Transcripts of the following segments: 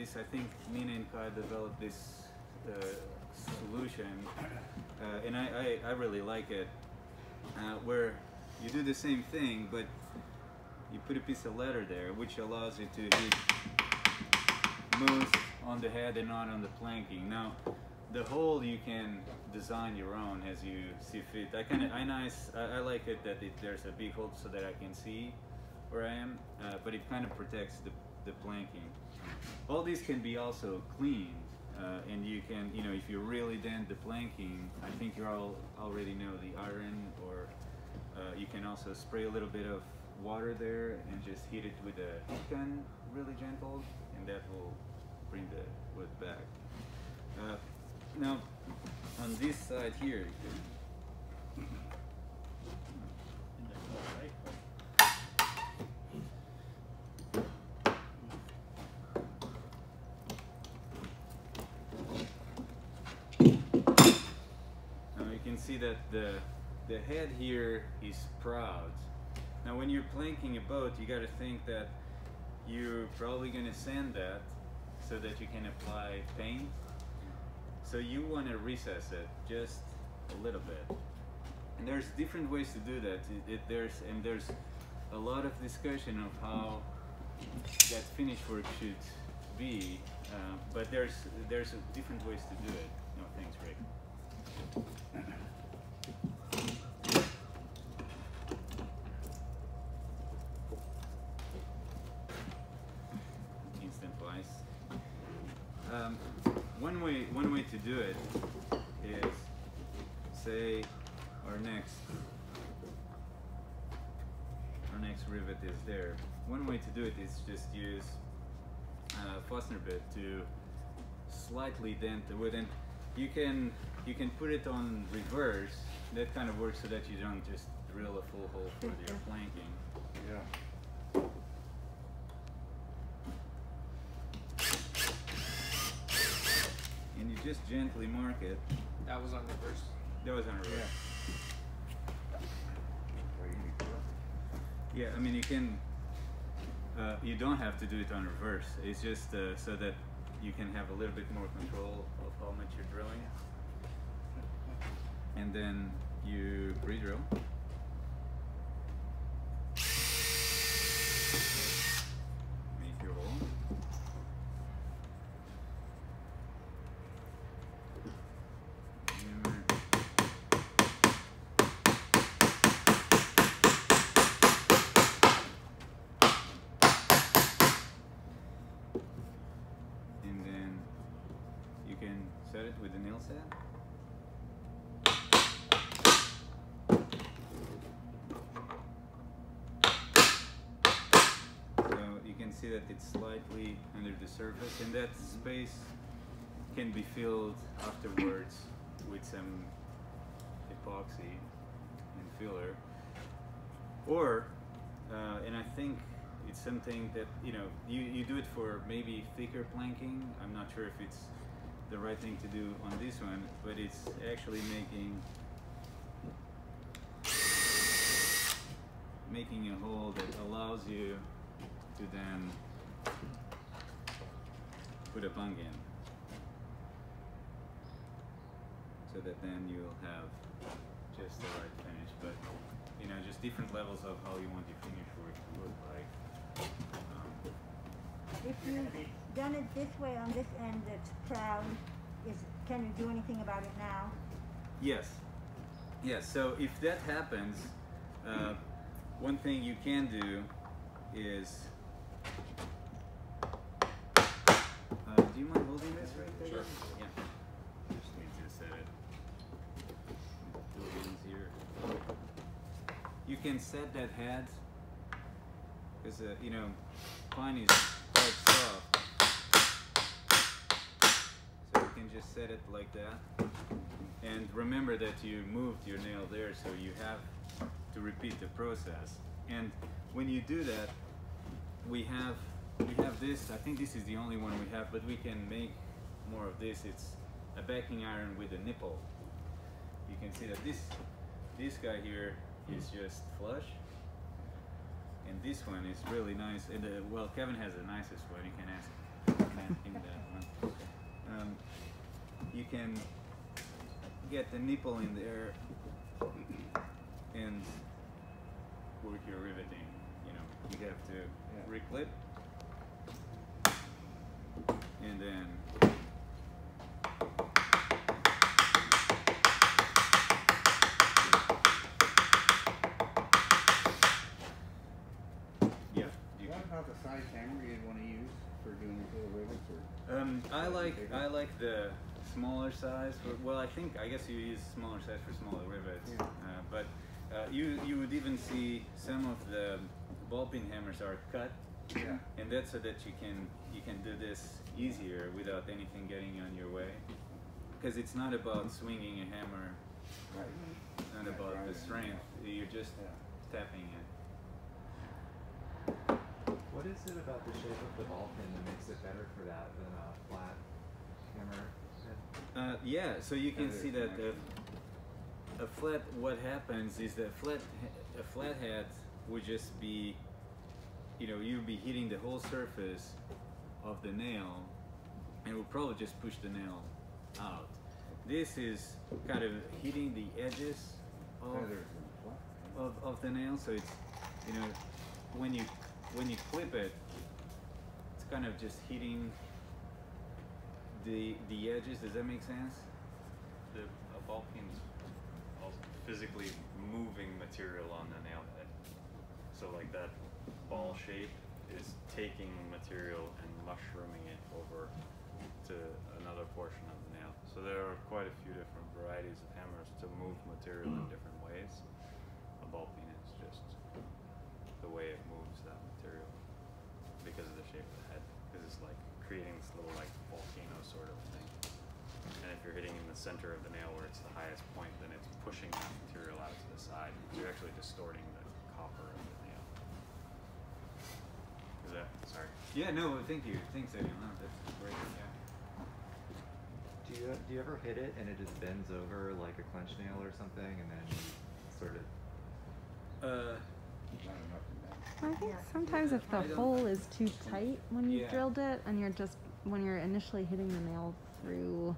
this, I think Nina and Kai developed this solution, and I really like it, where you do the same thing, but you put a piece of leather there, which allows you to hit most on the head and not on the planking. Now, the hole you can design your own as you see fit. I like it that there's a big hole so that I can see where I am, but it kind of protects the planking. All these can be also cleaned, and you can, if you really dent the planking, I think you all already know the iron, or you can also spray a little bit of water there and just hit it with a heat gun really gentle, and that will bring the wood back. Now, on this side here, see that the head here is proud. Now when you're planking a boat, you got to think that you're probably going to sand that so that you can apply paint. So you want to recess it just a little bit. And there's different ways to do that. There's a lot of discussion of how that finish work should be, but there's different ways to do it. No, thanks, Rick. One way to do it is, say our next rivet is there. One way to do it is just use a fastener bit to slightly dent the wood, and you can put it on reverse. That kind of works so that you don't just drill a full hole for your planking. Yeah. And you just gently mark it. That was on reverse? That was on reverse. Yeah, I mean you can, you don't have to do it on reverse. It's just so that you can have a little bit more control of how much you're drilling. And then you pre-drill. Make your hole. And then you can set it with the nail set. See that it's slightly under the surface, and that space can be filled afterwards with some epoxy and filler, or and I think it's something that you do it for maybe thicker planking. I'm not sure if it's the right thing to do on this one, but it's actually making a hole that allows you to then put a bung in, so that then you'll have just the right finish. But just different levels of how you want your finish work to look like. If you've done it this way on this end that's proud, can you do anything about it now? Yes. Yes. So if that happens, one thing you can do is. Do you mind holding this right there? Sure. Yeah. Just need to set it. A little easier. You can set that head, because pine is quite soft, so you can just set it like that. And remember that you moved your nail there, so you have to repeat the process. And when you do that, we have this. I think this is the only one we have, but we can make more of this. It's a backing iron with a nipple. You can see that this guy here is just flush, and this one is really nice. And well, Kevin has the nicest one. You can ask him can get the nipple in there and work your riveting. You know, you have to reclip and then about the size hammer you'd want to use for doing the little rivets? Or I like the smaller size. Well, I guess you use smaller size for smaller rivets. Yeah. But you would even see some of the ball peen hammers are cut, and that's so that you can do this easier without anything getting on your way. Because it's not about swinging a hammer, not about the strength. You're just tapping it. What is it about the shape of the ball pin that makes it better for that than a flat hammer head? Yeah, so you can see that a flat. What happens is that a flat head would just be, you know, you'd be hitting the whole surface of the nail, and will probably just push the nail out. This is kind of hitting the edges of the nail, so it's, you know, when you clip it, it's kind of just hitting the edges. Does that make sense? A ball peen's also physically moving material on the nail head. So like that ball shape is taking material and mushrooming it over to another portion of the nail. So there are quite a few different varieties of hammers to move material in different ways. A ball peen is just the way it moves that material because of the shape of the head. Because it's like creating this little like volcano sort of thing. And if you're hitting in the center of the nail where it's the highest point, then it's pushing that material out to the side. So you're actually distorting the copper of the nail. Is that, sorry? Yeah, no, thank you. Thanks, Eddie. No, that's great. Yeah. Do you ever hit it and it just bends over like a clench nail or something, and then you sort of? I think sometimes if the hole is too tight when you drilled it, and when you're initially hitting the nail through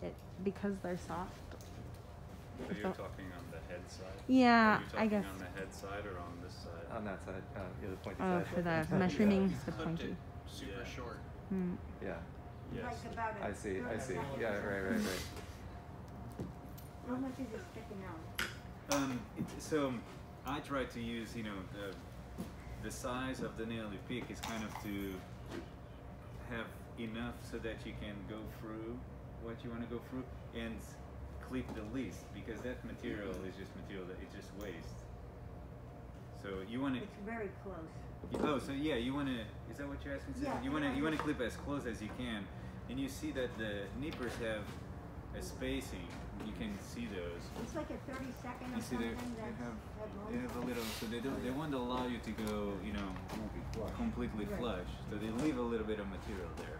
it, because they're soft. So you're talking on the head side? Yeah, I guess. I On the head side or on this side? On that side, the pointy Oh, side. for the mushrooming, the pointy. Super short. Yeah. Yes. Like about I see. Yeah, right. How much is it sticking out? So I try to use, you know, the size of the nail you pick is kind of to have enough so that you can go through what you want to go through and clip the least, because that material is just material that it just wastes. So you want to. It's very close. Oh, so yeah, you want to. Is that what you're asking? Yeah. You want to clip as close as you can, and you see that the nippers have a spacing. You can see those. It's like a 30-second or You see something. they have a little, so they won't allow you to go, you know, completely flush. So they leave a little bit of material there.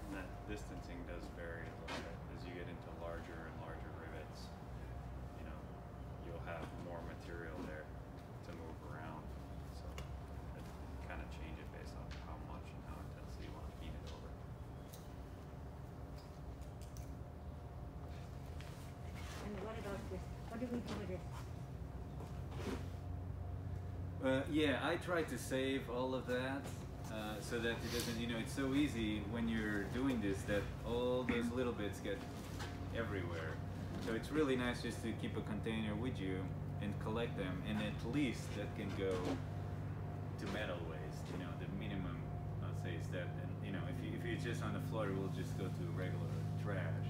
And that distancing does vary a little bit as you get into larger and larger rivets. You know, you'll have more material there to move around. So it kind of change it based on how much and how intensely you want to heat it over. And what about this? What do we do with this? Yeah, I try to save all of that so that it doesn't, you know, it's so easy when you're doing this that all those little bits get everywhere. So it's really nice just to keep a container with you and collect them, and at least that can go to metal waste. You know, the minimum I'd say is that, and you know, if it's just on the floor, it will just go to regular trash.